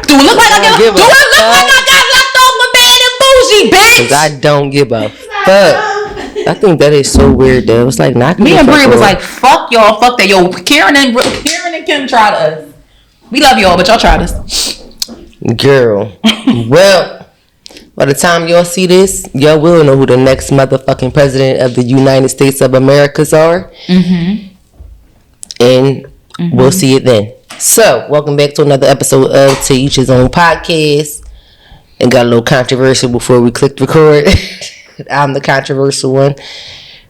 Do it look like I give a fuck? Do it look like I got left over bad and bougie, bitch? Because I don't give a fuck. I think that is so weird, though. It's like not. Me and Brie was like, fuck y'all, fuck that. Yo, Karen and Kim tried us. We love y'all, but y'all tried us. Girl. Well, by the time y'all see this, y'all will know who the next motherfucking president of the United States of Americas are. Mm-hmm. And we'll see it then. So, welcome back to another episode of To Each His Own Podcast. It got a little controversial before we clicked record. I'm the controversial one,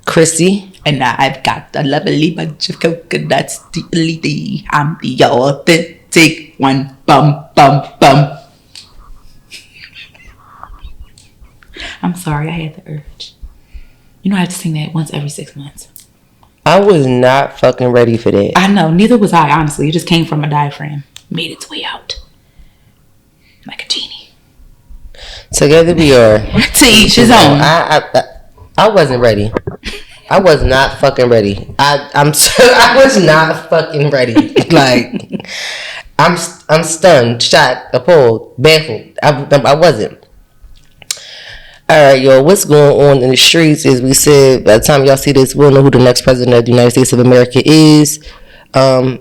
CHRISSIE. And I've got a lovely bunch of coconuts. I'm the authentic one. Bum, bum, bum. I'm sorry, I had the urge. You know, I have to sing that once every 6 months. I was not fucking ready for that. I know, neither was I, honestly. It just came from a diaphragm. Made its way out. Like a genie. Together we are. To each his own. I wasn't ready. I was not fucking ready. I was not fucking ready. Like, I'm stunned, shocked, appalled, baffled. I wasn't. Alright, y'all, what's going on in the streets is we said by the time y'all see this, we'll know who the next president of the United States of America is. I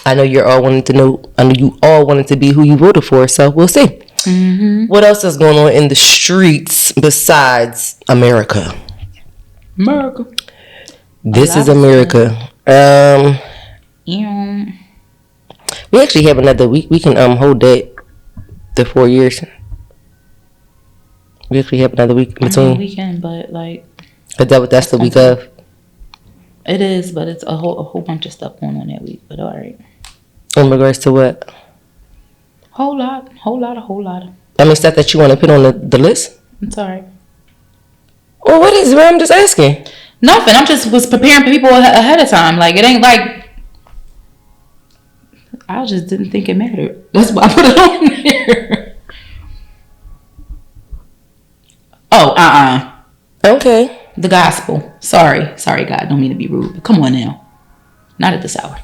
know you're all wanting to know, I know you all wanted to be who you voted for, so we'll see. Mm-hmm. What else is going on in the streets besides America? This is America. We actually have another week. We can hold that the 4 years. We actually have another week in between. Weekend, but like. That's the week of. It is, but it's a whole bunch of stuff going on that week. But all right. In regards to what? Whole lot. I mean, stuff that you want to put on the list. It's all right. Well, what is it? I'm just asking. Nothing. I'm just was preparing for people ahead of time. Like, it ain't like. I just didn't think it mattered. That's why I put it on there. Oh, Okay. The gospel. Sorry, God. Don't mean to be rude. But come on now. Not at this hour.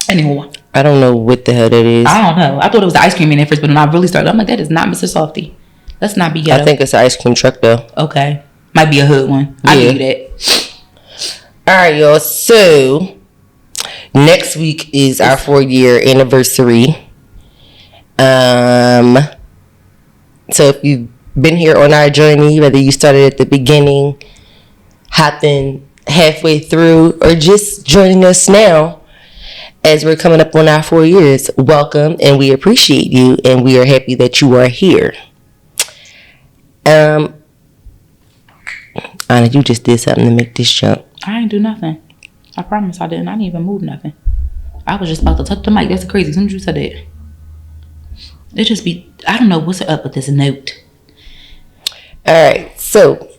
Anymore. I don't know what the hell that is. I don't know. I thought it was the ice cream man at first, but when I really started, I'm like, that is not Mr. Softy. Let's not be ghetto. I think it's an ice cream truck, though. Okay. Might be a hood one. I give you that. All right, y'all. So, next week is our 4-year anniversary. So, if you've been here on our journey, whether you started at the beginning, hopped in halfway through, or just joining us now as we're coming up on our 4 years, welcome, and we appreciate you, and we are happy that you are here. Anna, you just did something to make this jump. I ain't do nothing. I promise I didn't. I didn't even move nothing. I was just about to touch the mic. That's crazy. As soon as you said that. It just be, I don't know what's up with this note. Alright, so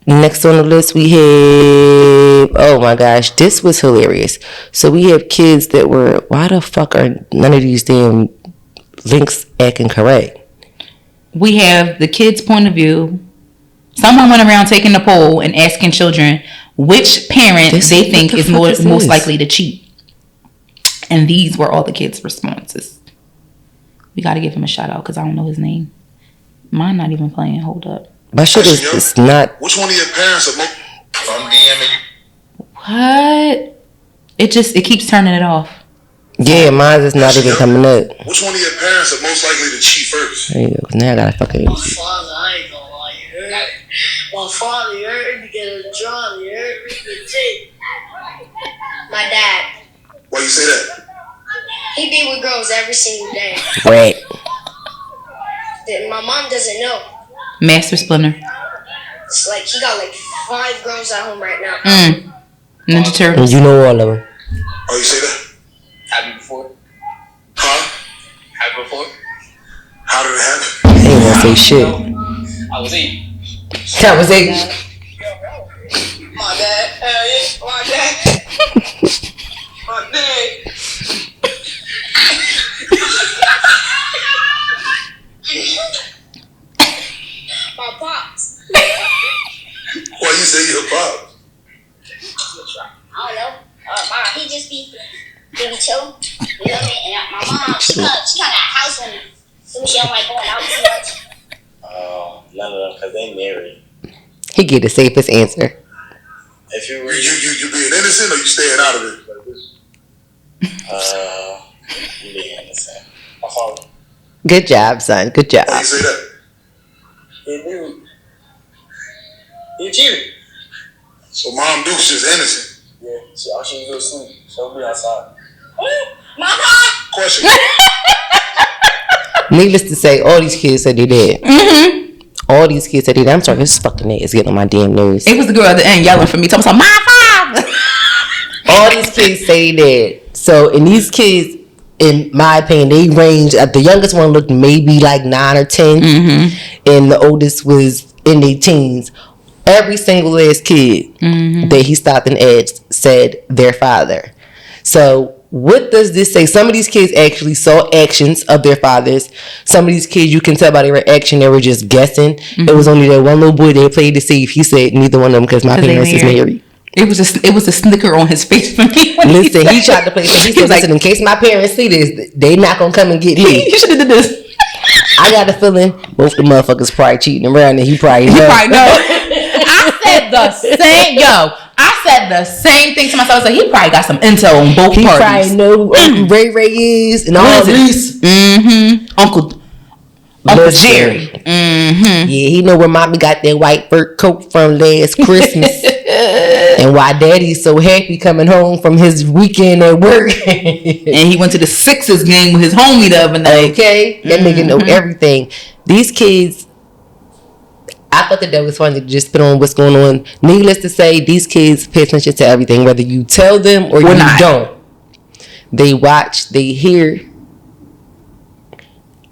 next on the list we have, oh my gosh, this was hilarious. So we have kids that were, why the fuck are none of these damn links acting correct? We have the kids' point of view. Someone went around taking the poll and asking children which parent they think is most likely to cheat. And these were all the kids' responses. We got to give him a shout out because I don't know his name. Mine not even playing. Hold up. My shit is not. Which one of your parents are most? I'm DMing you. What? It keeps turning it off. Yeah, mine is not even coming up. Which one of your parents are most likely to cheat first? There you go. Now I gotta fucking. My father, I ain't gonna lie, you heard? My father, you heard me get a job, you heard me get cheat. My dad. Why you say that? He be with girls every single day. Right. My mom doesn't know. Master Splinter. It's like he got like 5 girls at home right now. Ninja Turtles. You know all of them. Oh, you say that? Happened before? Huh? Happened before? How did it happen? I ain't gonna say shit. I was 8. That was 8. My dad. My dad. My dad. My pops. Why you say your pop? I don't know. He just be Give me chill. You know what I mean? And my mom, she kind of got a house on me. So she don't like going out too much. None of them, because they married. He get the safest answer. If you were... You being innocent or you staying out of it? Like this? You being innocent. My father. Good job, son. Good job. How you say that? He knew. He cheated. So Mom Duke's just innocent. Yeah, all she go to sleep. She'll be outside. Mama! Question. Needless to say, all these kids said they did. Mm-hmm. All these kids said they did. I'm sorry, this fucking nigga is getting on my damn nerves. It was the girl at the end yelling for me, talking about my father. All these kids say they did. So, and these kids, in my opinion, they range. The youngest one looked maybe like 9 or 10, and the oldest was in their teens. Every single last kid that he stopped and asked said their father. So, what does this say? Some of these kids actually saw actions of their fathers. Some of these kids, you can tell by their reaction, they were just guessing. It was only that one little boy they played to see if he said neither one of them because my parents is married. It was a snicker on his face for me. Listen, he tried to play. So he said, "Listen, in case my parents see this, they not gonna come and get me." You should have did this. I got a feeling both the motherfuckers probably cheating around, and he probably know. I said the same. I said the same thing to myself. I was like, he probably got some intel on both He parties. probably know who Uncle Ray is and all this. Uncle Jerry. Yeah, he know where mommy got that white fur coat from last Christmas. And why daddy's so happy coming home from his weekend at work. And he went to the Sixers game with his homie the other night. Okay, that nigga know everything. These kids, I thought that was funny to just put on what's going on. Needless to say, these kids pay attention to everything, whether you tell them or you don't. They watch, they hear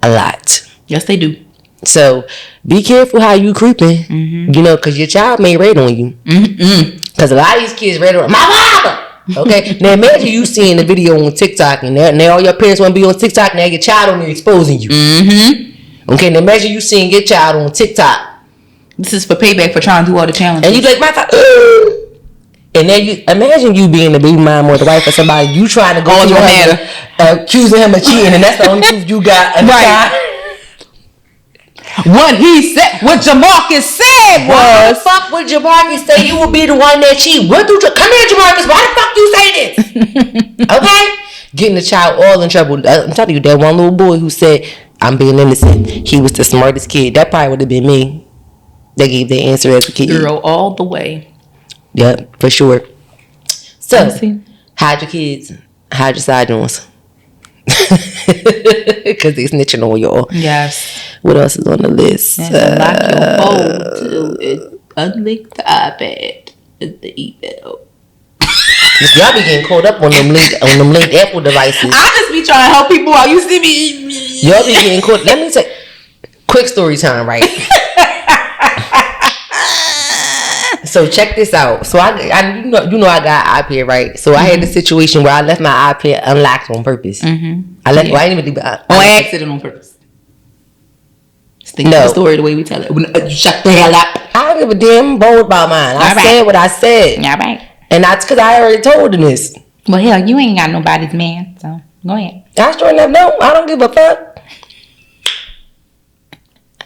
a lot. Yes, they do. So be careful how you creeping, you know, because your child may rate on you. Because a lot of these kids rate on my father. Okay, now imagine you seeing the video on TikTok and now all your parents want to be on TikTok. Now your child on there exposing you. Okay, now imagine you seeing your child on TikTok. This is for payback for trying to do all the challenges. And you like, my father. And then you imagine you being the baby mom or the wife of somebody. You trying to go to your husband, accusing him of cheating, and that's the only proof you got. Right. What he said, what Jamarcus said was, why the fuck would Jamarcus say you would be the one that cheat? Come here, Jamarcus. Why the fuck you say this? Okay, getting the child all in trouble. I'm telling you, that one little boy who said I'm being innocent, he was the smartest kid. That probably would have been me. They gave their answer as a kid. Girl, all the way. Yep, for sure. So, hide your kids, hide your side joints. Because they snitching on y'all. Yes. What else is on the list? Lock your phone to unlink the iPad. The email. Y'all be getting caught up on them linked Apple devices. I just be trying to help people out. You see me? Y'all be getting caught. Let me say, quick story time, right? So check this out. So I you know I got an iPad, right? So I had the situation where I left my iPad unlocked on purpose. I left. Well, I didn't even leave it on accident on purpose. Think the story the way we tell it. You shut the hell up. I don't give a damn bold about mine. I said what I said. Yeah, right. And that's because I already told him this. Well, hell, you ain't got nobody's man, so go ahead. I sure enough no. I don't give a fuck.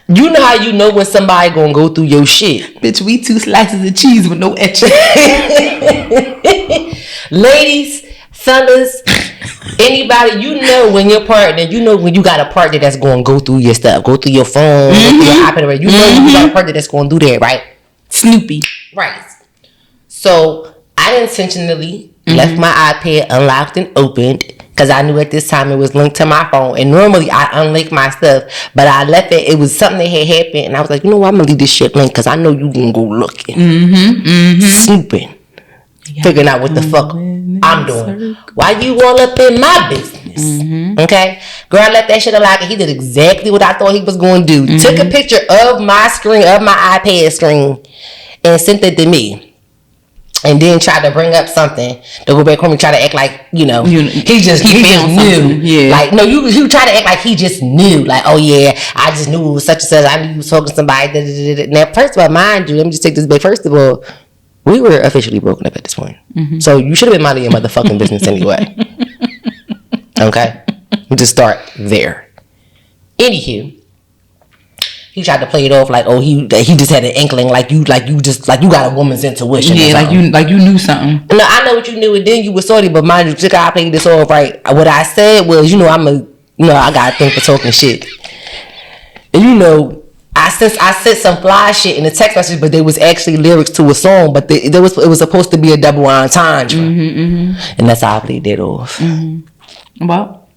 You know how you know when somebody gonna go through your shit. Bitch, we 2 slices of cheese with no etching. Ladies, fellas, anybody, you know when your partner, you know when you got a partner that's gonna go through your stuff, go through your phone, go through your iPad, you know when you got a partner that's gonna do that, right? Snoopy. Right. So I intentionally left my iPad unlocked and opened because I knew at this time it was linked to my phone. And normally I unlink my stuff, but I left it. It was something that had happened, and I was like, you know what? I'm gonna leave this shit linked because I know you gonna go looking, snooping, figuring out what the fuck I'm doing. Why you all up in my business? Okay, girl, I left that shit unlocked, and he did exactly what I thought he was going to do. Took a picture of my screen, of my iPad screen, and sent it to me. And then tried to bring up something to go back home and try to act like, you know, he just knew. Yeah. Like, no, you try to act like he just knew. Like, oh yeah, I just knew it was such and such. I knew you was talking to somebody. Now, first of all, mind you, let me just take this back. First of all, we were officially broken up at this point. So you should have been minding your motherfucking business anyway. Okay? We just start there. Anywho, he tried to play it off like, oh, he just had an inkling, like you got a woman's intuition. Yeah, like you knew something. No, I know what you knew, and then you were sorry, but mind you, I played this off right. What I said was, I got a thing for talking shit, and I said some fly shit in the text message, but there was actually lyrics to a song, but it was supposed to be a double entendre, and that's how I played that off. Well,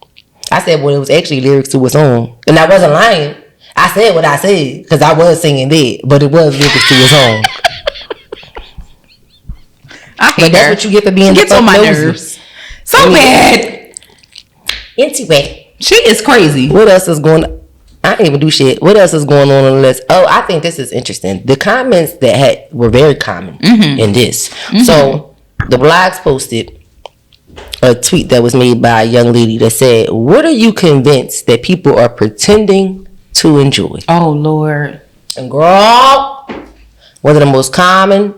I said, well, it was actually lyrics to a song, and I wasn't lying. I said what I said because I was singing that, but it was lyrics to a song. But that's what you get for being gets on my nerves so bad. Anyway, she is crazy. What else is going on? I didn't even do shit. What else is going on the list? Oh, I think this is interesting. The comments that were very common in this. So the blogs posted a tweet that was made by a young lady that said, "What are you convinced that people are pretending to enjoy?" Oh Lord. And girl, one of the most common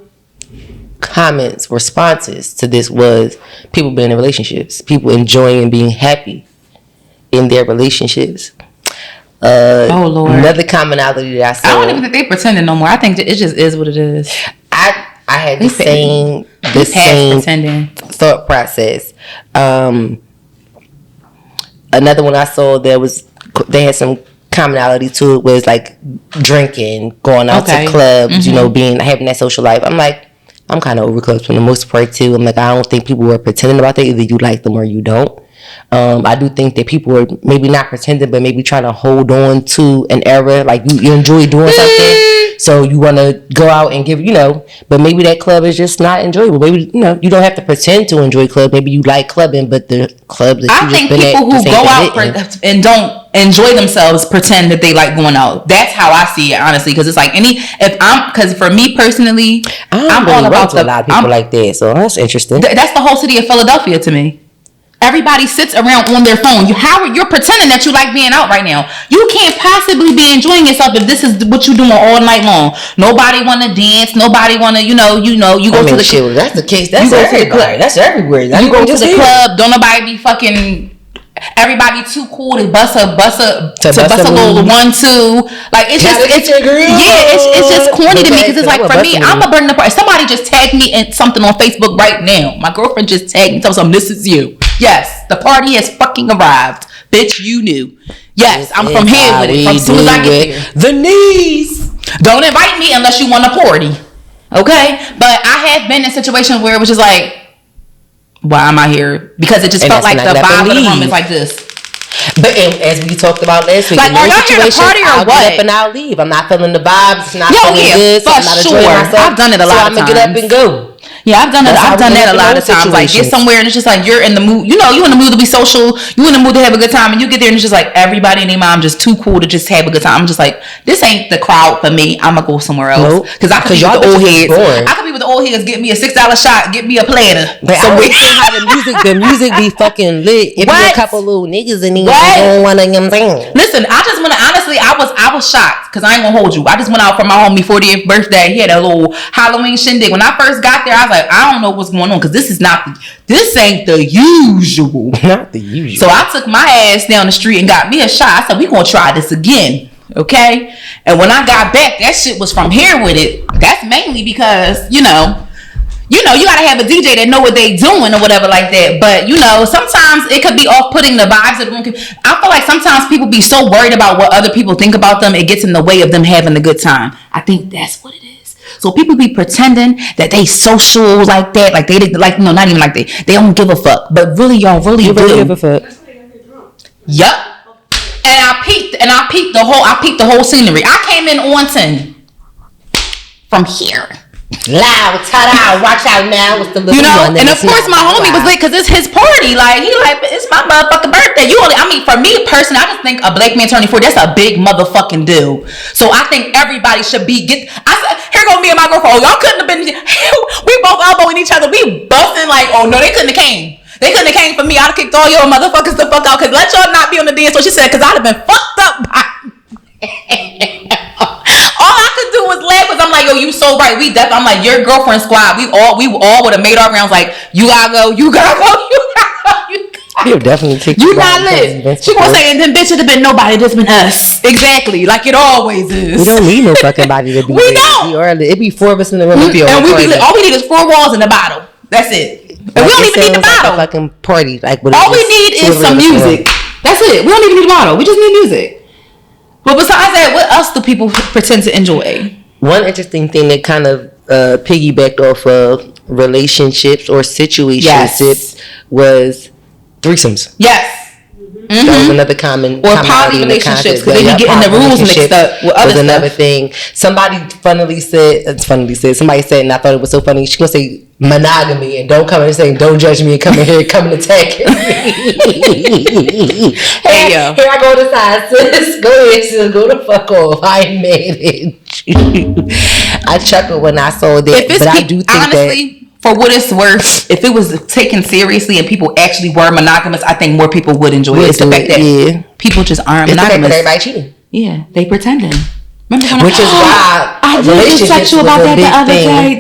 responses to this was people being in relationships, people enjoying and being happy in their relationships. Oh Lord. Another commonality that I saw. I don't even think they pretending no more. I think it just is what it is. I had the same pretending thought process. Another one I saw they had some commonality to it was like drinking, going out to clubs, having that social life. I'm like, I'm kind of over clubs for the most part too. I'm like, I don't think people were pretending about that. Either you like them or you don't. I do think that people are maybe not pretending, but maybe trying to hold on to an era. Like you enjoy doing something, so you want to go out and give, but maybe that club is just not enjoyable. Maybe, you don't have to pretend to enjoy club. Maybe you like clubbing, but the club that you just been at. I think people who go out and don't enjoy themselves pretend that they like going out. That's how I see it, honestly, because it's like because for me personally, I'm all about a lot of people like that. So that's interesting. That's the whole city of Philadelphia to me. Everybody sits around on their phone. You're pretending that you like being out right now. You can't possibly be enjoying yourself if this is what you're doing all night long. Nobody want to dance. Nobody want to, you go to the club. That's the case. That's everywhere. That's everywhere. You go to the club. Don't nobody be fucking. Everybody too cool to bust a little 1-2. Like it's just corny to me because it's like for me, I'm a burden the party. Somebody just tagged me in something on Facebook right now. My girlfriend just tagged me, told me this is you. Yes, the party has fucking arrived, bitch. You knew. Yes, I'm from here with it. From soon as I get here, the knees. Don't invite me unless you want a party. Okay, but I have been in situations where it was just like, why am I here? Because it just felt like the vibe of the room is like this. But as we talked about last week, like, are y'all here to party or what? I'll get up and I'll leave. I'm not feeling the vibes. It's not feeling good. So I'm not enjoying myself. I've done it a lot of times. So I'm gonna get up and go. Yeah, I've done that a lot of times. Like, get somewhere and it's just like you're in the mood. You in the mood to be social. You in the mood to have a good time, and you get there and it's just like everybody and their mom just too cool to just have a good time. I'm just like, this ain't the crowd for me. I'm gonna go somewhere else because I could be with the old heads. I could be with the old heads. Get me a $6 shot. Get me a platter. But I don't see how the music be fucking lit. If you a couple little niggas in there, you don't want to thing. Listen, I just want to honestly, I was shocked because I ain't gonna hold you. I just went out for my homie 40th birthday. He had a little Halloween shindig. When I first got there, I was like, I don't know what's going on because this ain't the usual. Not the usual. So I took my ass down the street and got me a shot. I said, we gonna try this again. Okay. And when I got back, that shit was from here with it. That's mainly because, you gotta have a DJ that know what they doing or whatever like that. But sometimes it could be off-putting the vibes of the room. I feel like sometimes people be so worried about what other people think about them, it gets in the way of them having a good time. I think that's what it is. So people be pretending that they social like that, like they like not even like they don't give a fuck, but really y'all really do. Give a fuck. Yup. And I peeped the whole scenery. I came in on 10 from here. Loud, ta-da, watch out now. What's the little one? And of course my homie was lit because it's his party. Like it's my motherfucking birthday. For me personally, I just think a black man turning 40, that's a big motherfucking deal. So I think everybody should be here go me and my girlfriend. Oh, y'all couldn't have been. We both elbowing each other. We busting like, oh no, they couldn't have came. They couldn't have came for me. I'd have kicked all your motherfuckers the fuck out. Cause let y'all not be on the dance. So she said, cause I'd have been fucked up by. All I could do was laugh because I'm like, yo, you so right. I'm like, your girlfriend squad. We all would have made our rounds like, you gotta go, you gotta go, you gotta go, you gotta He'll definitely take You not down lit. events She gonna before. say, and then bitch, it'd have been nobody, just been us. Exactly, like it always is. We don't need no fucking body to be We lit. don't. It'd be 4 of us in the room. And we be lit. All we need is 4 walls and a bottle. That's it. And we don't even need the bottle. Like a fucking party. Like all we need is some music. That's it. We don't even need a bottle. We just need music. But besides that, what else do people pretend to enjoy? One interesting thing that kind of piggybacked off of relationships or situationships was threesomes. Yes. That was another common or poly relationships, because they be getting the rules mixed up with other stuff. Another thing. Somebody somebody said, and I thought it was so funny. She gonna say monogamy, and don't come in and say, don't judge me and come in here and come and attack me. Hey yo, here I go to side, sis. Go ahead, sis. Go the fuck off. I ain't mad at you. I chuckled when I saw that, but I do think honestly, that. For what it's worth, if it was taken seriously and people actually were monogamous, I think more people would enjoy it. It's the fact that people just aren't monogamous. Everybody cheating. Yeah, they pretending. Remember which is why I did text you about that the other day.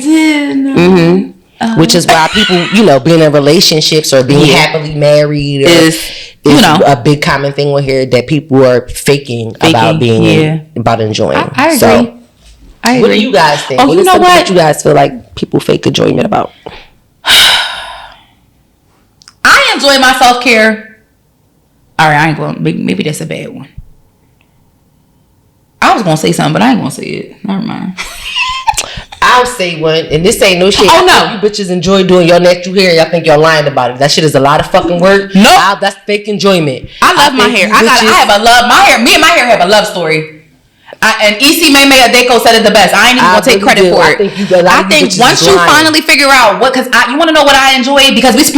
Which is why people, being in relationships or being happily married is a big common thing we hear that people are faking about being about enjoying. I agree. So, I agree. what do you guys think? Oh, you know what? What you guys feel like people fake enjoyment about? I enjoy my self-care. All right, I ain't going. Maybe that's a bad one. I was gonna say something, but I ain't gonna say it. Never mind. I'll say one, and this ain't no shit. Oh no, you bitches enjoy doing your natural hair. Y'all think y'all lying about it. That shit is a lot of fucking work. No, that's fake enjoyment. I love my hair. I have a love. My hair. Me and my hair have a love story. And EC Meme Adeko said it the best. I ain't even gonna take credit for it. I think once you finally figure out what, because you want to know what I enjoy, because let's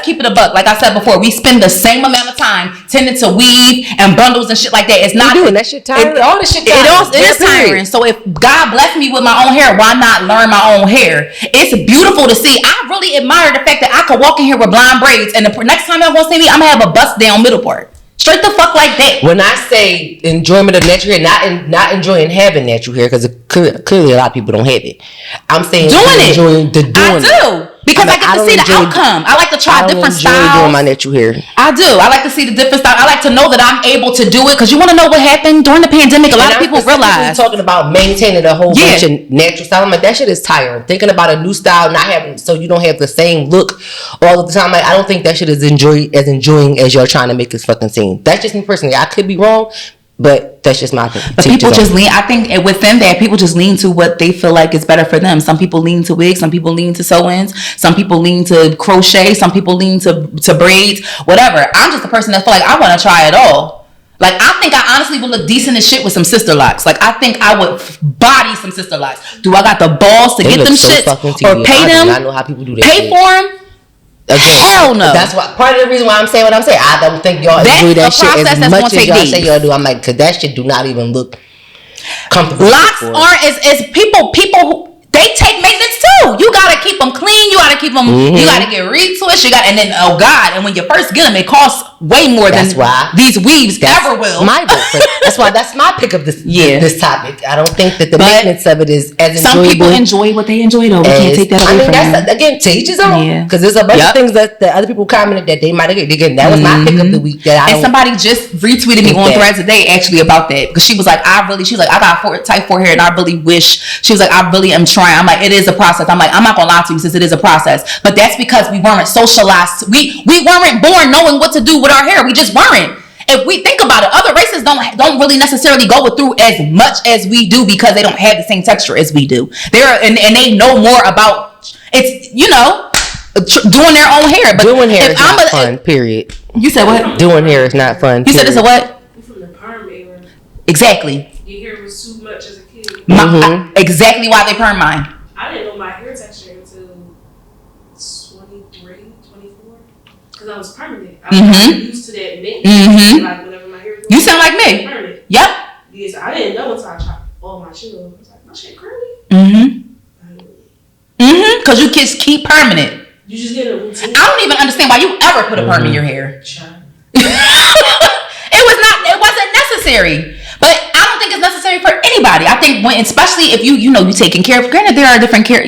keep it a buck. Like I said before, we spend the same amount of time tending to weave and bundles and shit like that. It's not doing that shit tiring. All this shit tiring. It is tiring. So if God bless me with my own hair, why not learn my own hair? It's beautiful to see. I really admire the fact that I could walk in here with blonde braids, and the next time y'all gonna see me, I'm gonna have a bust down middle part. Straight the fuck like that. When I say enjoyment of natural hair, not enjoying having natural hair, because clearly a lot of people don't have it. I'm saying enjoying the doing. I do. Because I get to see the outcome. I like to try different styles. I doing my natural hair. I do. I like to see the different styles. I like to know that I'm able to do it. Because you want to know what happened during the pandemic. A lot of people realize. Talking about maintaining a whole bunch of natural style. I'm like, that shit is tiring. Thinking about a new style, not having, so you don't have the same look all of the time. Like, I don't think that shit is enjoying as you're trying to make this fucking scene. That's just me personally. I could be wrong. But that's just my opinion. But people just lean. I think within that, people just lean to what they feel like is better for them. Some people lean to wigs. Some people lean to sew-ins. Some people lean to crochet. Some people lean to braids. Whatever. I'm just a person that feel like I want to try it all. Like, I think I honestly would look decent as shit with some sister locks. Like, I think I would body some sister locks. Do I got the balls to get them shits or pay them? I know how people do that. Pay for them? Again, hell no. That's why part of the reason why I'm saying what I'm saying. I don't think y'all enjoy that shit as much as y'all say y'all do. I'm like, because that shit do not even look comfortable. Locks aren't as people who they take maintenance too. You gotta keep them clean. You gotta keep them. You gotta get retwist. And then oh god, and when you first get them, it costs way more than these weaves ever will. That's why that's my pick of this topic. I don't think that the maintenance of it is as enjoyable. Some people enjoy what they enjoy though. We can't take that away from them. Again, to each his own. Because there's a bunch of things that the other people commented that they might have. Again, that was my pick of the week. And somebody just retweeted me on Threads today actually about that, because she was like, I got type 4 hair, and I really wish. She was like, I really am trying. I'm like, it is a process. I'm like, I'm not gonna lie to you, since it is a process. But that's because we weren't socialized. We weren't born knowing what to do with our hair. We just weren't. If we think about it, other races don't really necessarily go through as much as we do, because they don't have the same texture as we do. And they know more about it's doing their own hair. But doing hair is not fun. Period. You said what? Doing hair is not fun. You said it's a what? From the perm era. Exactly. Your hair was too much as a kid. Exactly why they perm mine. I didn't know my hair texture until 23, 24. Because I was permanent. I was used to that mint. Like whenever my hair was you sound like me. Permanent. Yep. Yes, I didn't know until I chopped all my shit off. I was like, my shit curly? Because you kids keep permanent. You just get a routine. I don't even understand why you ever put a perm in your hair. It wasn't necessary. But I don't think it's necessary for anybody. I think especially if you taking care of, granted there are different care,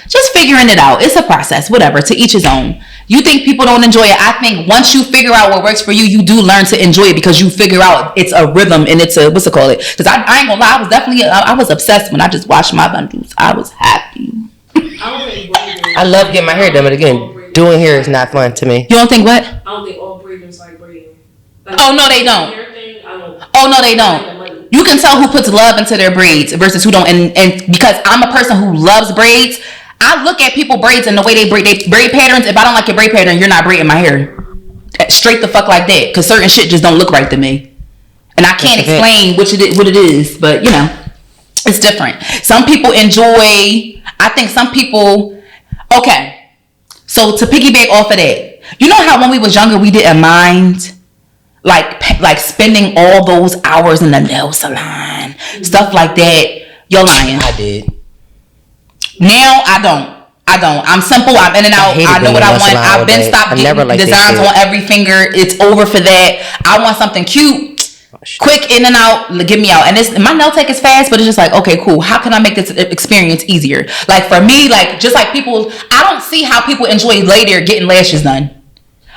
just figuring it out. It's a process, whatever, to each his own. You think people don't enjoy it? I think once you figure out what works for you, you do learn to enjoy it because you figure out it's a rhythm and it's a, what's it called? Because I ain't gonna lie, I was obsessed when I just washed my bundles. I was happy. I love getting my hair done, but again, doing hair is not fun to me. You don't think what? I don't think all braiders like braiding. Oh, no, they don't. Oh, no, they don't. You can tell who puts love into their braids versus who don't. And because I'm a person who loves braids, I look at people braids and the way they braid patterns. If I don't like your braid pattern, you're not braiding my hair. Straight the fuck like that. Because certain shit just don't look right to me. And I can't explain what it is. But, you know, it's different. Some people enjoy... I think some people... Okay. So to piggyback off of that, you know how when we was younger, we didn't mind... Like spending all those hours in the nail salon, stuff like that. You're lying. I did. Now I don't. I'm simple. I'm in and out. I know what I want. I've been stopped getting designs on every finger. It's over for that. I want something cute, quick in and out. Get me out. And my nail tech is fast, but it's just like, okay, cool. How can I make this experience easier? Like for me, like just like people, I don't see how people enjoy later getting lashes done.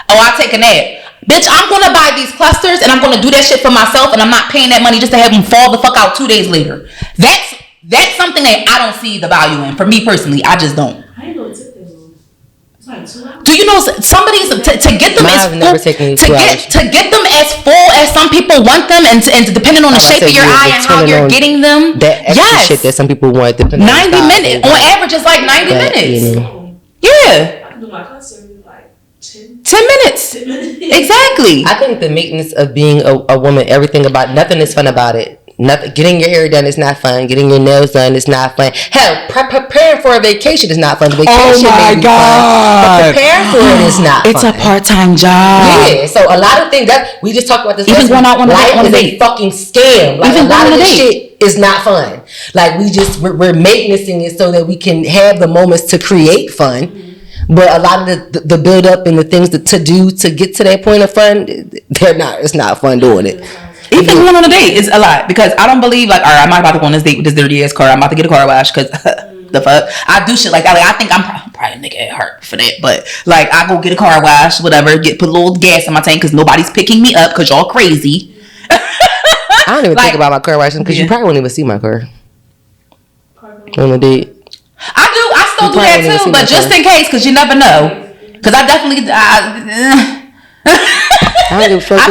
Oh, I'll take a nap. Bitch, I'm going to buy these clusters and I'm going to do that shit for myself and I'm not paying that money just to have them fall the fuck out 2 days later. That's something that I don't see the value in. For me personally, I just don't. I didn't know it took that long. It's like 2 hours. Do you know somebody's to get them as full, to get them as full as some people want them and depending on the shape of your eye and how you're getting them. That extra shit that some people want. 90 minutes. On average, it's like 90 minutes. You know. Yeah. I can do my cluster in like 10 minutes. Exactly. I think the maintenance of being a woman, everything about nothing is fun about it. Nothing. Getting your hair done is not fun. Getting your nails done is not fun. Hell, preparing for a vacation is not fun. The vacation may be fun, but preparing for it is not it's fun. It's a part-time job. Yeah, so a lot of things that we just talked about this. Even going out on life is a fucking scam. Like even a lot of this shit is not fun. Like we're maintaining it so that we can have the moments to create fun. But a lot of the build up and the things to do to get to that point of fun, it's not fun doing it. Even going on a date is a lot because I don't believe like, all right, I'm not about to go on this date with this dirty ass car. I'm about to get a car wash because the fuck I do shit like that. Like I think I'm probably nigga at heart for that, but like I go get a car wash, whatever, put a little gas in my tank because nobody's picking me up because y'all crazy. I don't even think about my car washing because you probably won't even see my car on a date. I still do that too, but just in case, because you never know. Because I definitely I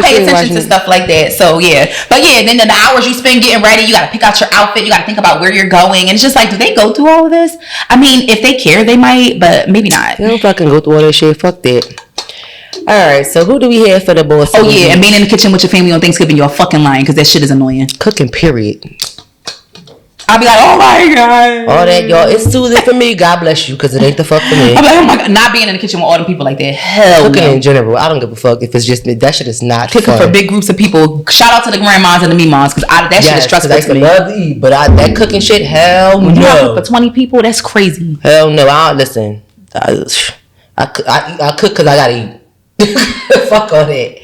pay attention to stuff like that. So yeah, but yeah, then the hours you spend getting ready, you got to pick out your outfit, you got to think about where you're going, and it's just like, do they go through all of this? I mean, if they care, they might, but maybe not. They don't fucking go through all that shit. Fuck that. All right, so who do we have for the boss? Oh yeah, and being in the kitchen with your family on Thanksgiving, you're fucking lying because that shit is annoying. Cooking, period. I'll be like, oh my god, all that, y'all. It's soothing for me. God bless you, because it ain't the fuck for me. I'm like, oh my god, not being in the kitchen with all them people like that. Hell cooking no. in general, I don't give a fuck if it's just me. That shit is not cooking for big groups of people. Shout out to the grandmas and the memas because that shit is stressful to me. Love to eat, but that cooking shit, hell when no. For 20 people, that's crazy. Hell no. I don't listen. I cook because I gotta eat. Fuck all that.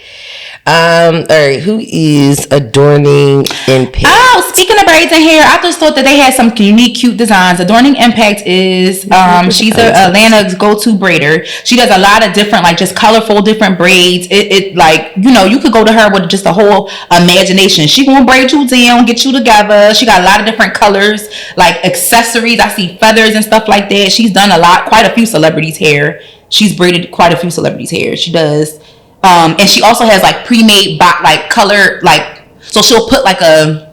All right, who is Adorning Impact? Oh, speaking of braids and hair, I just thought that they had some unique, cute designs. Adorning Impact is she's Atlanta's go-to braider. She does a lot of different, like just colorful, different braids. It like, you know, you could go to her with just a whole imagination. She gonna braid you down, get you together. She got a lot of different colors, like accessories. I see feathers and stuff like that. She's done quite a few celebrities' hair. She's braided quite a few celebrities' hair. She does. And she also has like pre-made color, like, so she'll put like a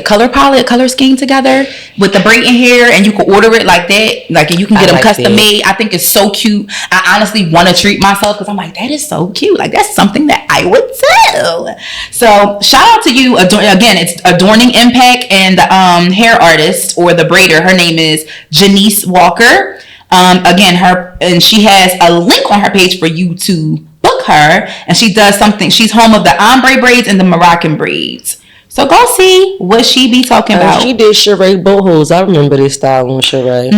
color palette, color scheme together with the braiding hair, and you can order it like that, like, and you can get them custom made. I think it's so cute. I honestly want to treat myself because I'm like, that is so cute. Like, that's something that I would do. So shout out to you. Again, it's Adorning Impact, and the hair artist or the braider, her name is Janice Walker. Again, she has a link on her page for you to book her, and she does something. She's home of the ombre braids and the Moroccan braids. So go see what she be talking about. She did Sheree Bohos. I remember this style on Sheree.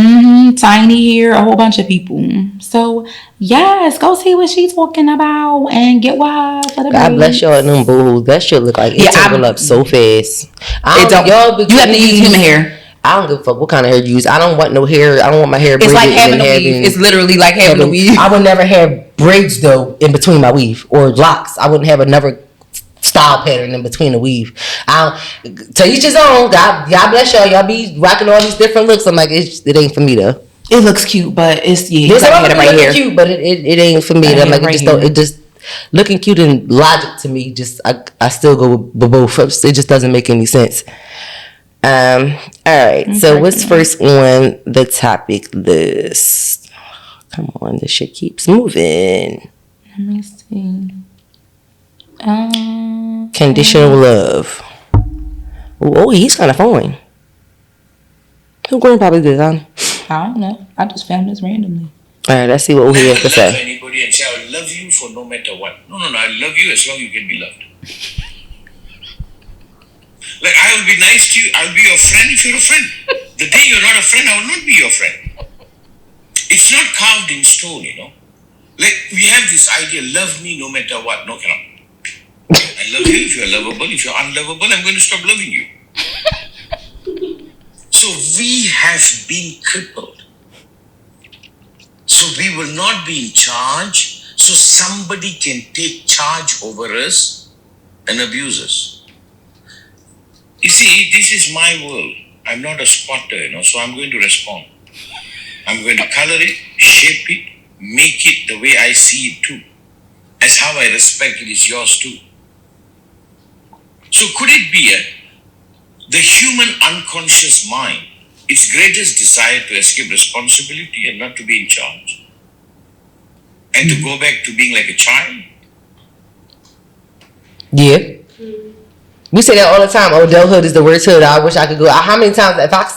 Tiny here, a whole bunch of people. So yes, go see what she's talking about and get with her for the God bless y'all in them bohos. That shit look like it tangle up so fast. You have to use human hair. I don't give a fuck what kind of hair you use. I don't want no hair. I don't want my hair braided. It's like having a weave. It's literally like having a weave. I would never have braids though in between my weave or locks. I wouldn't have another style pattern in between the weave. To each his own. God bless y'all. Y'all be rocking all these different looks. I'm like, it ain't for me though. It looks cute, but it's There's a lot of right here. Cute, but it ain't for me. I'm like, it just looking cute and logic to me. Just I still go with both. It just doesn't make any sense. All right. So what's first on the topic list? Come on, this shit keeps moving. Let me see. Conditional Love. Oh, he's kind of fine. Who grandpa is this, huh? I don't know. I just found this randomly. All right, let's see what he has to say. Love anybody and say I love you for no matter what. No. I love you as long as you can be loved. Like, I will be nice to you. I will be your friend if you're a friend. The day you're not a friend, I will not be your friend. It's not carved in stone, you know. Like, we have this idea, love me no matter what. No, cannot. I love you if you're lovable. If you're unlovable, I'm going to stop loving you. So we have been crippled. So we will not be in charge. So somebody can take charge over us and abuse us. You see, this is my world. I'm not a spotter, you know, so I'm going to respond. I'm going to color it, shape it, make it the way I see it too. As how I respect it is yours too. So could it be the human unconscious mind, its greatest desire to escape responsibility and not to be in charge? And to go back to being like a child? Yeah. We say that all the time. Oh, adulthood is the worst hood. I wish I could go. How many times, if I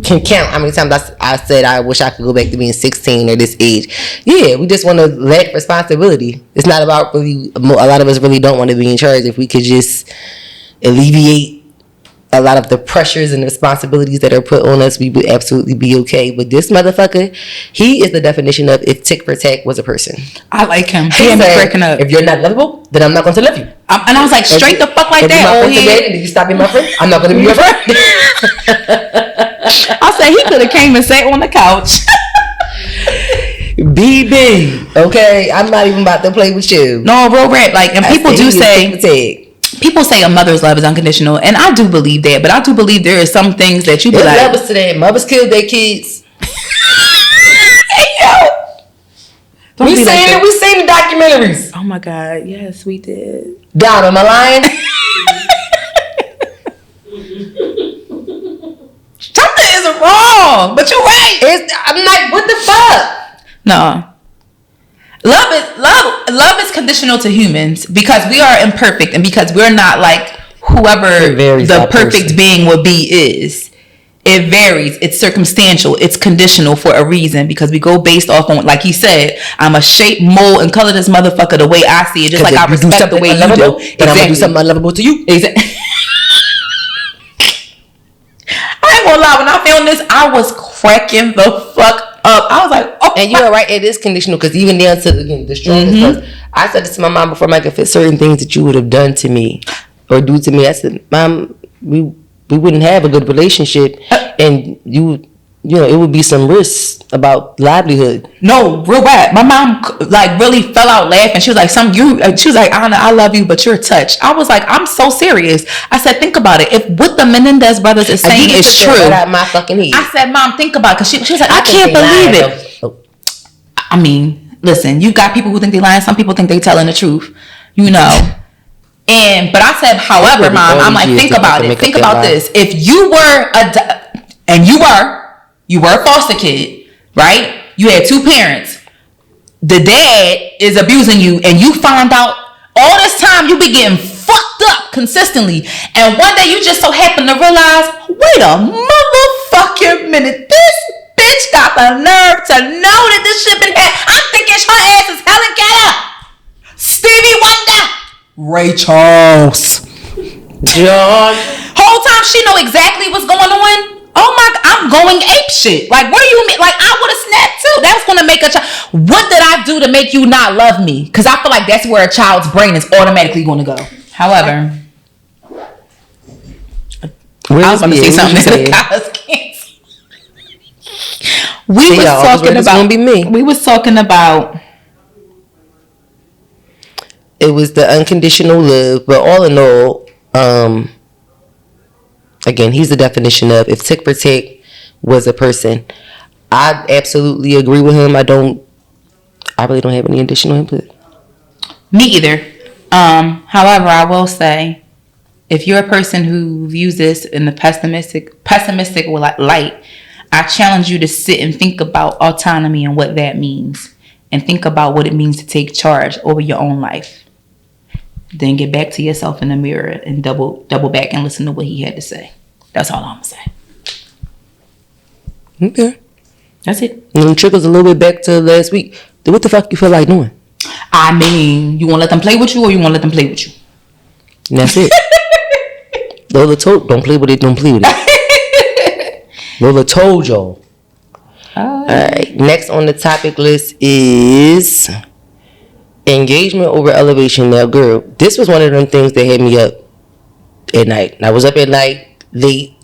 can count, how many times I said I wish I could go back to being 16 or this age. Yeah, we just want to lack responsibility. It's not about really, a lot of us really don't want to be in charge. If we could just alleviate a lot of the pressures and responsibilities that are put on us, we would absolutely be okay. But this motherfucker, he is the definition of if Tick for Tack was a person. I like him. He had me breaking up. If you're not lovable, then I'm not going to love you. And I was like, straight the fuck like that. Oh, yeah. Did you stop being my friend? I'm not going to be your friend. I said he could have came and sat on the couch. BB, okay, I'm not even about to play with you. No, real rap. Like, and people do say. People say a mother's love is unconditional, and I do believe that. But I do believe there are some things that you be like, levels to that. Mothers killed their kids. Hey yo, we seen the documentaries. Oh my god, yes, we did. Dom, am I lying? Something is wrong, but you're right. I'm like, what the fuck? No. Love is conditional to humans because we are imperfect and because we're not like whoever the perfect being will be is. It varies. It's circumstantial. It's conditional for a reason because we go based off on, like he said, I'm a shape, mold, and color this motherfucker the way I see it, just like I respect the way you do. Then I'm gonna do something unlovable to you. Exactly. I ain't gonna lie. When I found this, I was cracking the fuck up. I was like, oh. And you're right, it is conditional because even down to the strongest stuff. I said this to my mom before, Mike, if it's certain things that you would have done to me or do to me, I said, Mom, we wouldn't have a good relationship, and you know, it would be some risks about livelihood. No, real bad. My mom like really fell out laughing. She was like, she was like, Anna, I love you, but you're touched. I was like, I'm so serious. I said, think about it. If what the Menendez brothers is saying is true, right out my fucking head. I said, Mom, think about it. Because she was like, I can't believe it. I mean, listen, you got people who think they lying. Some people think they telling the truth, you know. But I said, however, Mom, I'm like, think about it. Think about this. If you were you were a foster kid, right? You had two parents. The dad is abusing you, and you found out all this time you be getting fucked up consistently. And one day you just so happen to realize, wait a motherfucking minute, this bitch got the nerve to know that this shit been had. I'm thinking her ass is Helen Keller, Stevie Wonder, Ray Charles, John. Whole time she know exactly what's going on. Oh my God, I'm going ape shit. Like, what do you mean? Like, I would have snapped too. That's going to make a child. What did I do to make you not love me? Because I feel like that's where a child's brain is automatically going to go. However, I was going to say something that the guys can't. We was talking about. Be me. We was talking about. It was the unconditional love, but all in all, again, he's the definition of if tick for tick was a person. I absolutely agree with him. I really don't have any additional input. Me either. However, I will say, if you're a person who views this in the pessimistic light, I challenge you to sit and think about autonomy and what that means, and think about what it means to take charge over your own life. Then get back to yourself in the mirror and double back and listen to what he had to say. That's all I'm gonna say. Okay, that's it. And it trickles a little bit back to last week. What the fuck you feel like doing? I mean, you want to let them play with you, or you want to let them play with you? And that's it. Lola told, don't play with it, don't play with it. Lola told y'all. All right. Next on the topic list is engagement over elevation. Now, girl, this was one of them things that had me up at night. I was up at night late,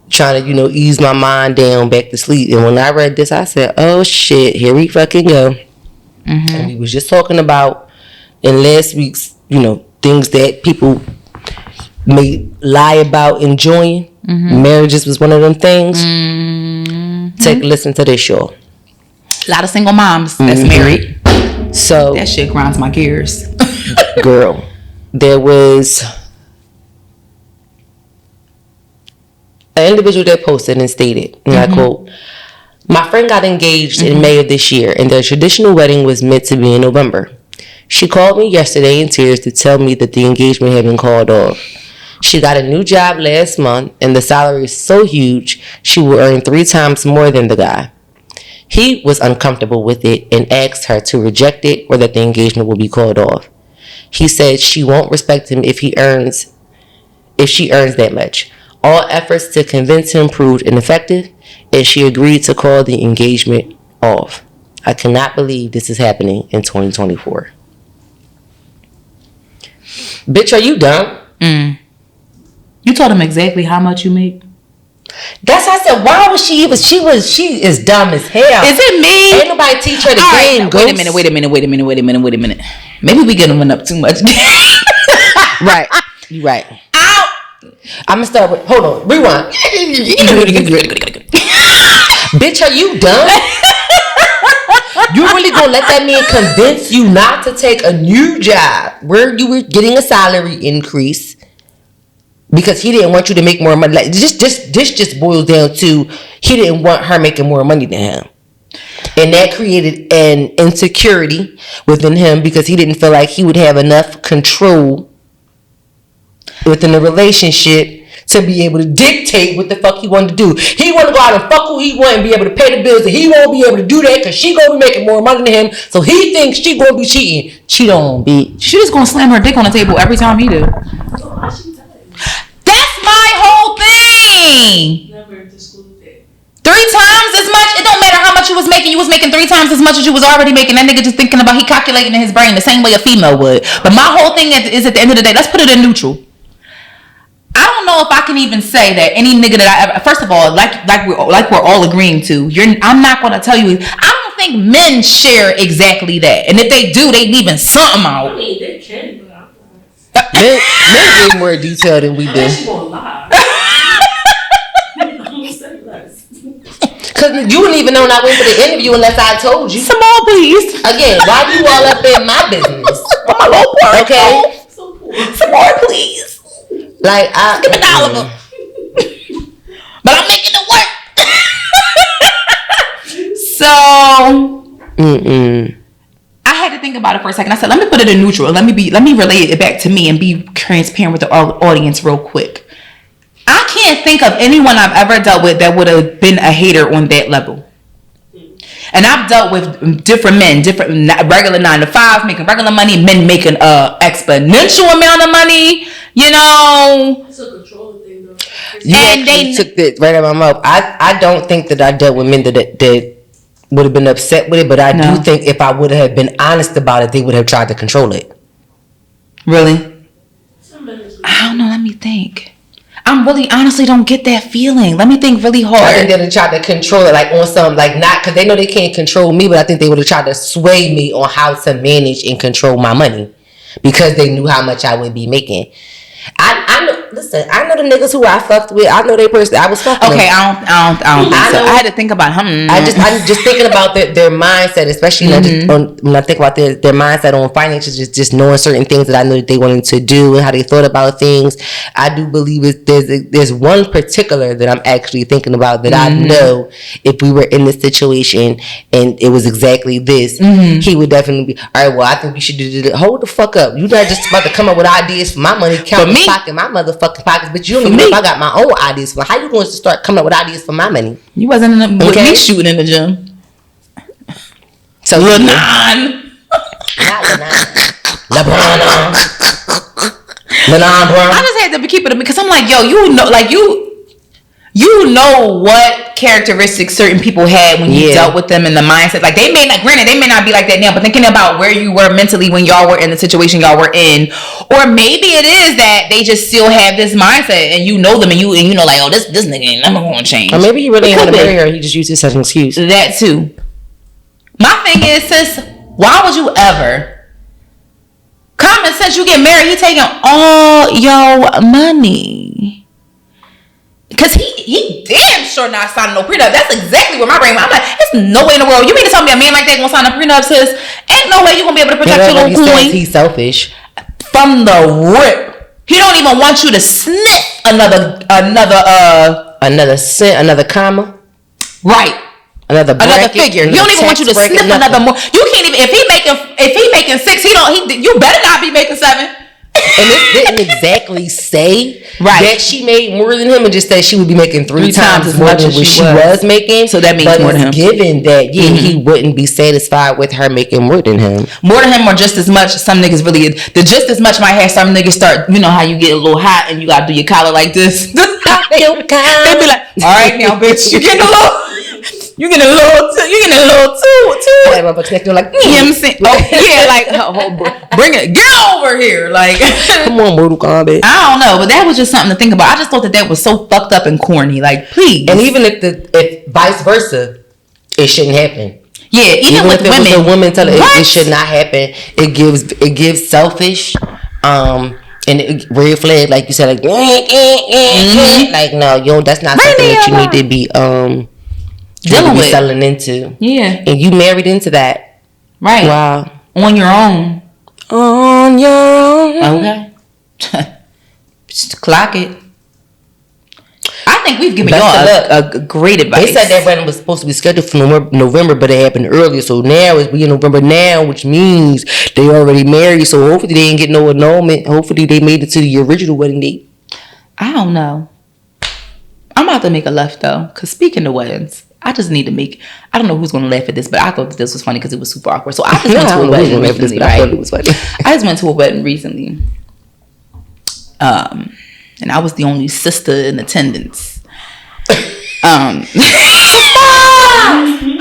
trying to, ease my mind down back to sleep. And when I read this, I said, oh shit, here we fucking go. Mm-hmm. And we was just talking about in last week's, things that people may lie about enjoying. Mm-hmm. Marriages was one of them things. Mm-hmm. Take a listen to this, y'all. A lot of single moms that's married. So that shit grinds my gears. Girl, there was an individual that posted and stated, and I quote, "My friend got engaged in May of this year, and their traditional wedding was meant to be in November. She called me yesterday in tears to tell me that the engagement had been called off. She got a new job last month, and the salary is so huge, she will earn 3 times more than the guy. He was uncomfortable with it and asked her to reject it or that the engagement will be called off. He said she won't respect him if she earns that much. All efforts to convince him proved ineffective, and she agreed to call the engagement off. I cannot believe this is happening in 2024. Bitch, are you dumb? You told him exactly how much you make? That's why I said, why was she even? She is dumb as hell. Is it me? Ain't nobody teach her the game. Wait a minute. Maybe we getting one up too much. Right. You right. Ow! I'm gonna start with, hold on, rewind. Bitch, are you dumb? You really gonna let that man convince you not to take a new job where you were getting a salary increase because he didn't want you to make more money? Like this just boils down to he didn't want her making more money than him, and that created an insecurity within him because he didn't feel like he would have enough control within the relationship to be able to dictate what the fuck he wanted to do. He want to go out and fuck who he want and be able to pay the bills, and he won't be able to do that because she gonna be making more money than him. So he thinks she gonna be cheating. She don't be. She just gonna slam her dick on the table every time he do. That's my whole thing. Never exclude that. 3 times as much. It don't matter how much you was making. You was making 3 times as much as you was already making. That nigga just thinking about, he calculating in his brain the same way a female would. But my whole thing is at the end of the day, let's put it in neutral. I don't know if I can even say that any nigga that I ever, first of all, like we're all agreeing to, I'm not going to tell you, I don't think men share exactly that. And if they do, they leaving something out. I mean, they can, Men but get more detail than we do. I'm gonna lie. I'm gonna say less. Cause you wouldn't even know when I went for the interview unless I told you. Some more, please. Again, why you all up in my business? I'm a low part. Okay. So poor. Some more, please. Like give me $1. But I'm making it work. So I had to think about it for a second. I said, let me put it in neutral. Let me relate it back to me and be transparent with the audience real quick. I can't think of anyone I've ever dealt with that would have been a hater on that level. And I've dealt with different men, regular 9 to 5, making regular money, men making exponential amount of money, It's a control thing, though. You actually took it right out of my mouth. I don't think that I dealt with men that would have been upset with it, but I do think if I would have been honest about it, they would have tried to control it. Really? I don't know. Let me think. I'm really honestly don't get that feeling. Let me think really hard. I think they'd have tried to control it, like on some, like not because they know they can't control me, but I think they would have tried to sway me on how to manage and control my money because they knew how much I would be making. I know. Listen, I know the niggas who I fucked with. I know they person. I was fucking. Okay, them. I don't think so. I had to think about I'm just thinking about their mindset, especially when I think about their mindset on finances, just knowing certain things that I know that they wanted to do and how they thought about things. I do believe there's one particular that I'm actually thinking about that I know if we were in this situation and it was exactly this, he would definitely be, all right, well, I think we should do this. Hold the fuck up. You're not just about to come up with ideas for my money, count me pocket my motherfucking pockets, but you don't even know if I got my own ideas. How you going to start coming up with ideas for my money? You wasn't with me shooting in the gym. So LeBron. Not LeBron. I just had to keep it because I'm like, yo, you know what characteristics certain people had when you dealt with them in the mindset. Like they may not be like that now, but thinking about where you were mentally when y'all were in the situation y'all were in, or maybe it is that they just still have this mindset and you know them and you know like, oh, this nigga ain't never gonna change. Or maybe he really ain't want to marry her. He just used this as an excuse. That too. My thing is, sis, why would you ever? Common sense, you get married, he taking all your money. Cause he damn sure not signing no prenup. That's exactly where my brain went. I'm like, there's no way in the world. You mean to tell me a man like that gonna sign a prenup, sis? Ain't no way you gonna be able to protect your little coin. He's selfish. From the rip. He don't even want you to sniff another cent, another comma. Right. Another figure. He don't even want you to sniff another more. You can't even if he making 6, you better not be making 7. And it didn't exactly say that she made more than him, and just that she would be making three times as much as what she was making. So that means more than him. Given that, he wouldn't be satisfied with her making more than him. More than him or just as much. Some niggas really, the just as much might have some niggas start, you know how you get a little hot and you gotta do your collar like this. They be like, all right now, bitch, you getting a little too. Like, you know what I'm saying? Oh yeah, like bring it, get over here, like. Come on, Mortal Kombat. I don't know, but that was just something to think about. I just thought that was so fucked up and corny. Like, please. And even if vice versa, it shouldn't happen. Yeah, even with if women, it was a woman telling it should not happen. It gives selfish, and red flag, like you said, like like no, that's not something that you need to be dealing with, selling into. Yeah, and you married into that, right? Wow, on your own. On your own. Okay. Just clock it. I think we've given y'all a great advice. They said that wedding was supposed to be scheduled for November, but it happened earlier. So now we in November now, which means they already married. So hopefully they didn't get no annulment. Hopefully they made it to the original wedding date. I don't know. I'm about to make a left though, because speaking of weddings, I just need to make. I don't know who's going to laugh at this, but I thought that this was funny because it was super awkward. So I just went to a wedding recently, right? I thought it was funny. I just went to a wedding recently, and I was the only sister in attendance.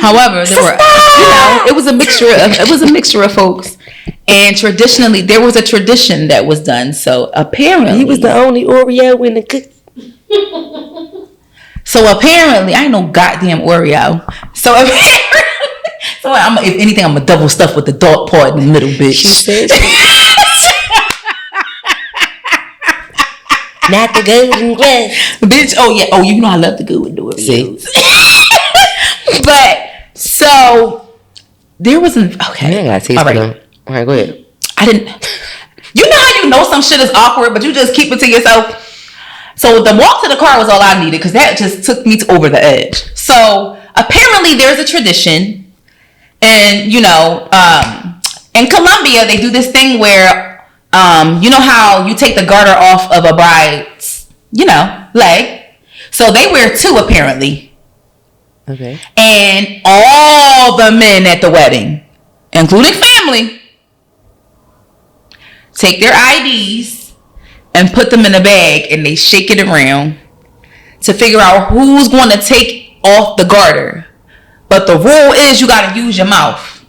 However, there were, it was a mixture of folks, and traditionally there was a tradition that was done. So apparently, he was the only Oreo in the cook. So apparently, I ain't no goddamn Oreo. So apparently, if anything, I'm a double stuff with the dark part in the middle, bitch. She said, not the golden glass, bitch. Oh yeah. Oh, you know I love the good with the Oreos. But so there was an okay. Yeah, all right, go ahead. I didn't. You know how you know some shit is awkward, but you just keep it to yourself. So the walk to the car was all I needed because that just took me over the edge. So apparently there's a tradition, and in Colombia they do this thing where you know how you take the garter off of a bride's leg. So they wear 2 apparently. Okay. And all the men at the wedding, including family, take their IDs and put them in a bag, and they shake it around to figure out who's going to take off the garter. But the rule is you got to use your mouth.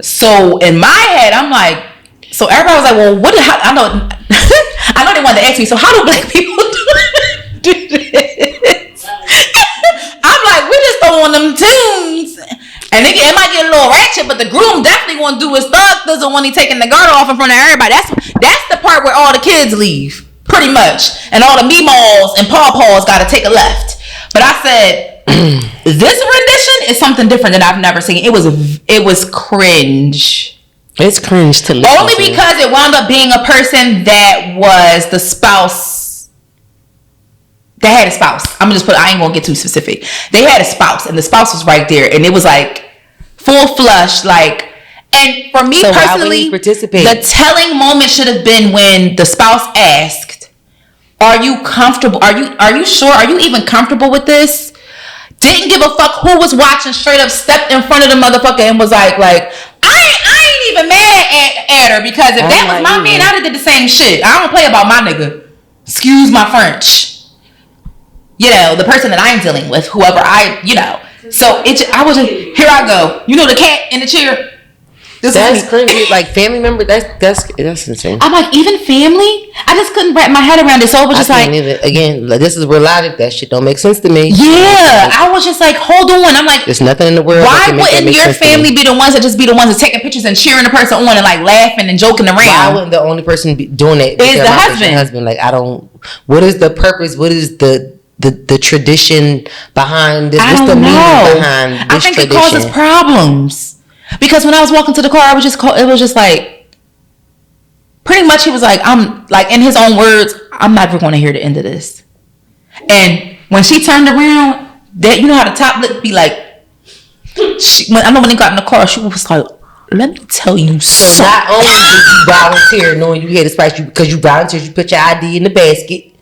So in my head, I'm like, so everybody was like, well, I know somebody wanted to ask me, so how do black people do this? I'm like, we just throw on them tunes. And it might get a little ratchet, but the groom definitely want to do his thug doesn't want he taking the girdle off in front of everybody. That's the part where all the kids leave, pretty much. And all the meemaws and pawpaws got to take a left. But I said, this rendition is something different that I've never seen. It was cringe. It's cringe to listen only because it wound up being a person that was the spouse. They had a spouse. I ain't gonna get too specific. They had a spouse, and the spouse was right there, and it was like full flush, like. And for me personally, the telling moment should have been when the spouse asked, "Are you comfortable? Are you sure? Are you even comfortable with this?" Didn't give a fuck who was watching. Straight up stepped in front of the motherfucker and was like I ain't even mad at her, because if that was my man, I'd have did the same shit. I don't play about my nigga. Excuse my French. You know, the person that I'm dealing with, whoever So I was just, here I go. You know the cat in the chair? That's crazy. Like family member, that's insane. I'm like, even family? I just couldn't wrap my head around it. So it was just again, this is real logic. That shit don't make sense to me. Yeah. I was just like, hold on. I'm like, there's nothing in the world. Why wouldn't your family be the ones that just be the ones that taking pictures and cheering the person on and like laughing and joking around? Why wouldn't the only person be doing it is the husband? Like, what is the purpose? What is the tradition behind this? What's the meaning behind this I think tradition? It causes problems. Because when I was walking to the car, it was just like, pretty much he was like, I'm like, in his own words, I'm never going to hear the end of this. And when she turned around, that, you know how the top lip be like, I know when they got in the car, she was like, let me tell you something. Not only did you volunteer knowing you had this price, because you volunteered, you put your ID in the basket,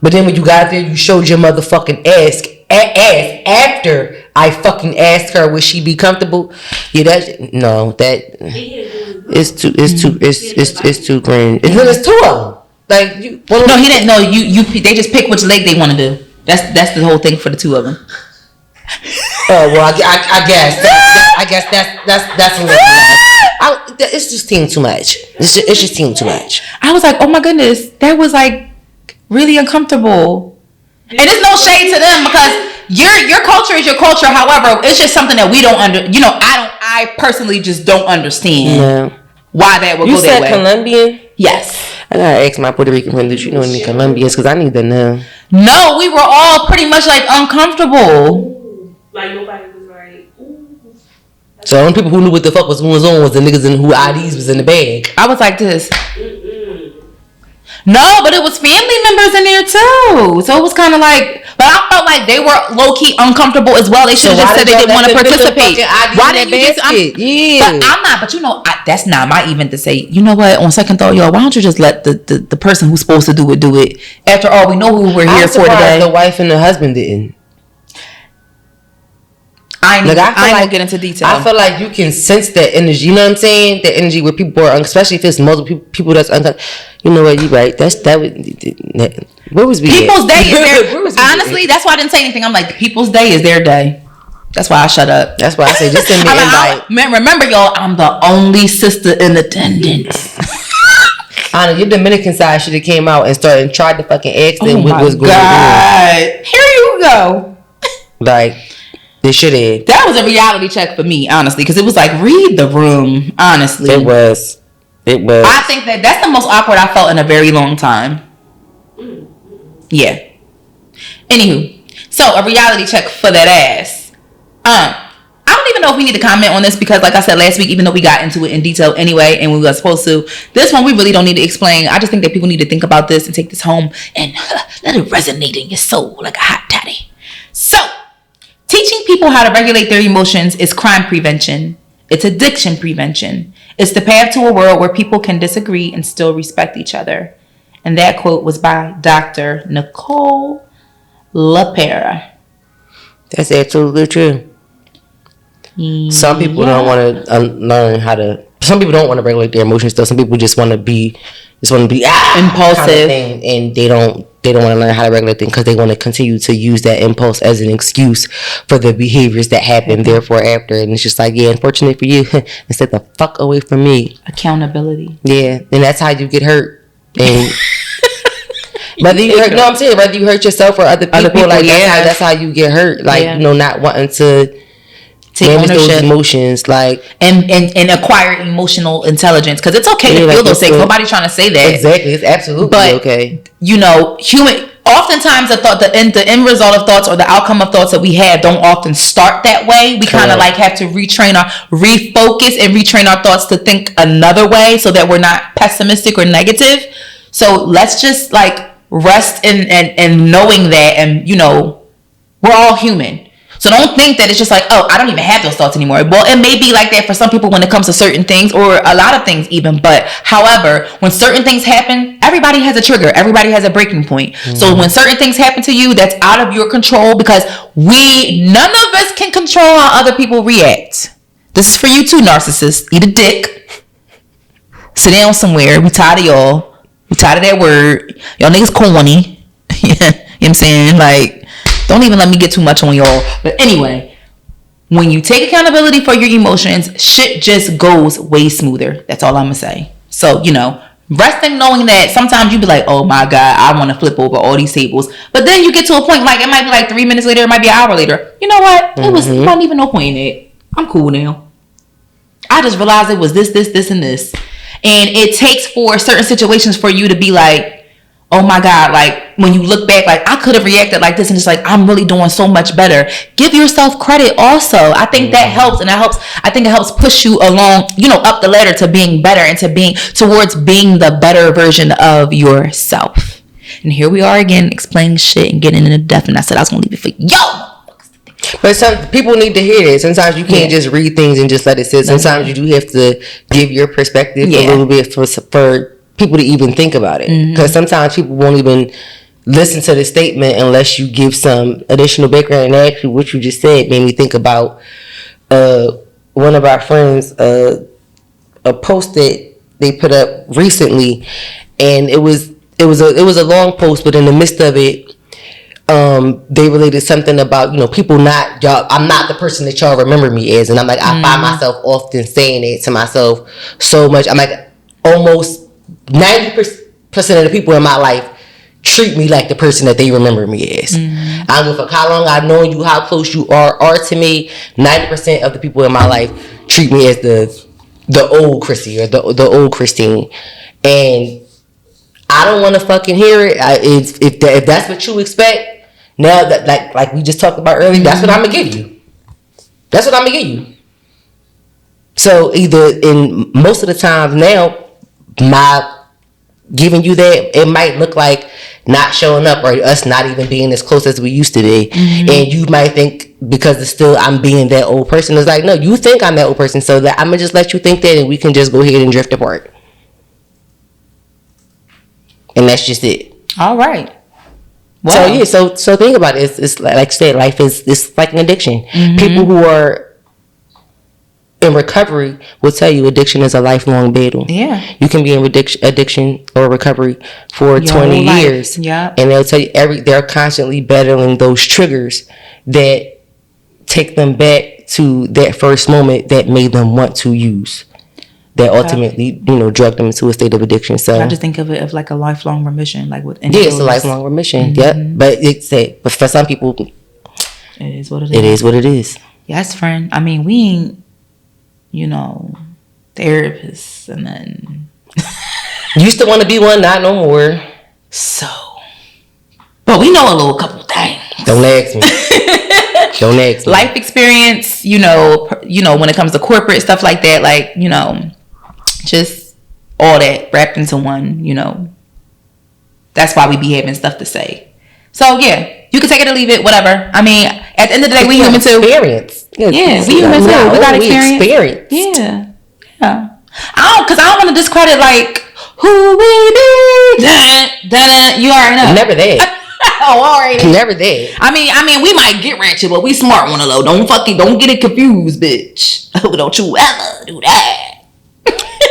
but then when you got there, you showed your motherfucking ass after I fucking asked her would she be comfortable. Yeah, it's too cringe. And then there's two of them. Like he didn't know you. They just pick which leg they want to do. That's the whole thing for the two of them. Oh well, I guess that's a little. It's just team too much. It's just team too much. I was like, oh my goodness, that was like really uncomfortable. And there's no shade to them, because your culture is your culture. However, it's just something that we don't I personally just don't understand why that would go that way. You said Colombian? Yes. I gotta ask my Puerto Rican friend, did you know any Colombians? Because I need to know. No, we were all pretty much like uncomfortable. Like nobody was like, ooh. So the only people who knew what the fuck was going on was the niggas who IDs was in the bag. I was like this. No, but it was family members in there too. So it was kind of like, but I felt like they were low key uncomfortable as well. They should have just said they didn't want to participate. Why didn't you just? But I'm not. But that's not my even to say. You know what? On second thought, why don't you just let the person who's supposed to do it? After all, we know who we're here for today. The wife and the husband didn't. I ain't get into detail. I feel like you can sense that energy. You know what I'm saying? The energy where people are, especially if it's multiple people that's uncomfortable. You know what? You right. Where was we? People's Day is their. Honestly, that's why I didn't say anything. I'm like, People's Day is their day. That's why I shut up. That's why I say just send me an invite. Remember, y'all, I'm the only sister in attendance. Anna, your Dominican side should have came out and tried to fucking ask them what was going on. Here you go. Like. They should have. That was a reality check for me, honestly, because it was like, read the room, honestly. It was. I think that's the most awkward I felt in a very long time. Yeah. Anywho, so a reality check for that ass. I don't even know if we need to comment on this, because like I said last week, even though we got into it in detail anyway, and we were supposed to, this one we really don't need to explain. I just think that people need to think about this and take this home and let it resonate in your soul like a hot toddy. So, teaching people how to regulate their emotions is crime prevention. It's addiction prevention. It's the path to a world where people can disagree and still respect each other. And that quote was by Dr. Nicole LaPera. That's absolutely true. Some people don't want to learn how to. Some people don't want to regulate their emotions. Though some people just want to be impulsive, kind of thing, and they don't want to learn how to regulate them because they want to continue to use that impulse as an excuse for the behaviors that happen therefore after. And it's just like, yeah, unfortunate for you, instead the fuck away from me. Accountability. Yeah, and that's how you get hurt. And Whether you hurt, no, I'm saying whether you hurt yourself or other people, like that's how you get hurt. Like not wanting to take ownership, those emotions, like and acquire emotional intelligence, because it's okay to feel those things. Nobody's trying to say that. Exactly, it's absolutely okay. Oftentimes the end result of thoughts or the outcome of thoughts that we have don't often start that way. We kind of like have to refocus and retrain our thoughts to think another way, so that we're not pessimistic or negative. So let's just like rest in knowing that, and we're all human. So don't think that it's just like, oh, I don't even have those thoughts anymore. Well, it may be like that for some people when it comes to certain things, or a lot of things even. But however, when certain things happen, everybody has a trigger. Everybody has a breaking point. So when certain things happen to you, that's out of your control, because none of us can control how other people react. This is for you too, narcissists. Eat a dick. Sit down somewhere. We tired of y'all. We tired of that word. Y'all niggas corny. You know what I'm saying? Like, don't even let me get too much on y'all. But anyway, when you take accountability for your emotions, shit just goes way smoother. That's all I'm going to say. So, resting knowing that sometimes you be like, oh my God, I want to flip over all these tables. But then you get to a point, like it might be like 3 minutes later, it might be an hour later. You know what? It wasn't even no point in it. I'm cool now. I just realized it was this, and this. And it takes for certain situations for you to be like, oh my God, like when you look back, like I could have reacted like this, and it's like, I'm really doing so much better. Give yourself credit also. I think that helps, and I think it helps push you along, up the ladder to being better and towards being the better version of yourself. And here we are again, explaining shit and getting into depth, and I said I was going to leave it for yo. But some people need to hear it. Sometimes you can't just read things and just let it sit. Sometimes you do have to give your perspective a little bit for people to even think about it, because sometimes people won't even listen to the statement unless you give some additional background. And actually what you just said made me think about one of our friends, a post that they put up recently, and it was a long post, but in the midst of it, they related something about people not y'all. I'm not the person that y'all remember me as, and I'm like, I find myself often saying it to myself so much. I'm like, almost 90% of the people in my life treat me like the person that they remember me as. I don't give a fuck how long I've known you, how close you are to me. 90% of the people in my life treat me as the old Chrissy or the old Christine, and I don't want to fucking hear it. If that's what you expect, now that like we just talked about earlier, that's what I'm gonna give you. That's what I'm gonna give you. So either in most of the times now, my giving you that, it might look like not showing up or us not even being as close as we used to be. And you might think because it's still I'm being that old person. It's like, no, you think I'm that old person, so that I'm gonna just let you think that, and we can just go ahead and drift apart. And that's just it. All right. Wow. So think about it. It's like I said, life it's like an addiction. People who are in recovery will tell you addiction is a lifelong battle. Yeah. You can be in addiction or recovery for 20 years. Yeah. And they'll tell you they're constantly battling those triggers that take them back to that first moment that made them want to use. That ultimately, drug them into a state of addiction. So I just think of it as like a lifelong remission, like with it's a lifelong remission. Yep. But for some people, it is what it is. It is what it is. Yes, friend. I mean, we ain't, therapists, and then used to want to be one, not no more. So, but we know a little couple things. Don't ask me. Don't ask me. Life experience, when it comes to corporate stuff like that, like just all that wrapped into one. That's why we be having stuff to say. So yeah, you can take it or leave it, whatever. I mean, at the end of the day, we human too. Experience. Yeah, we human too. We got experience. Yeah. Because I don't want to discredit like who we be. You already know. Never that. Oh, alright. Never that. I mean, we might get ratchet, but we smart one of those. Don't get it confused, bitch. Don't you ever do that.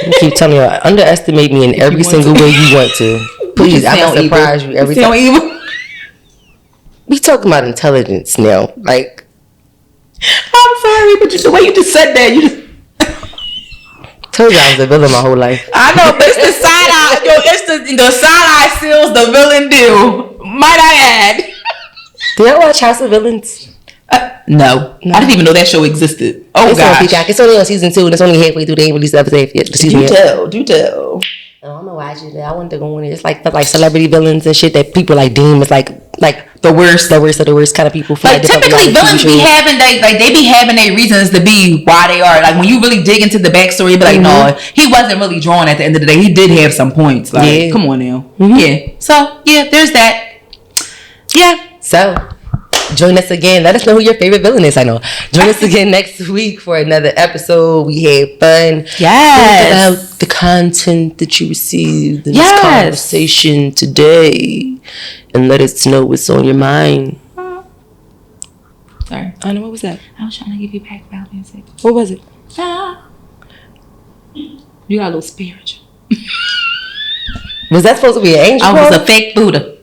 You keep telling you, underestimate me in every single way you want to. Please, I'm gonna surprise you every time. We talking about intelligence now, like. I'm sorry, but the way you just said that, Told you I was a villain my whole life. I know, but it's the side eye. Yo, it's the side eye seals the villain do. Might I add? Did I watch House of Villains? No. I didn't even know that show existed. Oh, It's gosh. on Peacock. It's only on season 2, and it's only halfway through. They ain't released the episode yet. Do tell. Oh, I'm gonna watch it. I wanted to go on it. It's like for like celebrity villains and shit that people like deem as like The worst of the worst kind of people. For Like different typically reality villains TV be shows. having they be having their reasons to be why they are. Like when you really dig into the backstory, you be like, no, he wasn't really drawn at the end of the day. He did have some points. Like, Yeah. come on now. Yeah. So yeah, there's that. Yeah. So, join us again. Let us know who your favorite villain is. I know. Join us again next week for another episode. We had fun. Yes. Think about the content that you received in Yes. this conversation today, and let us know what's on your mind. Sorry. I know, what was that? I was trying to give you back balance. What was it? You got a little spiritual. Was that supposed to be an angel? I was a fake Buddha.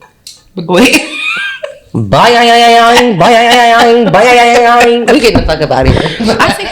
But go ahead. Bye. We getting the fuck up out of here. I think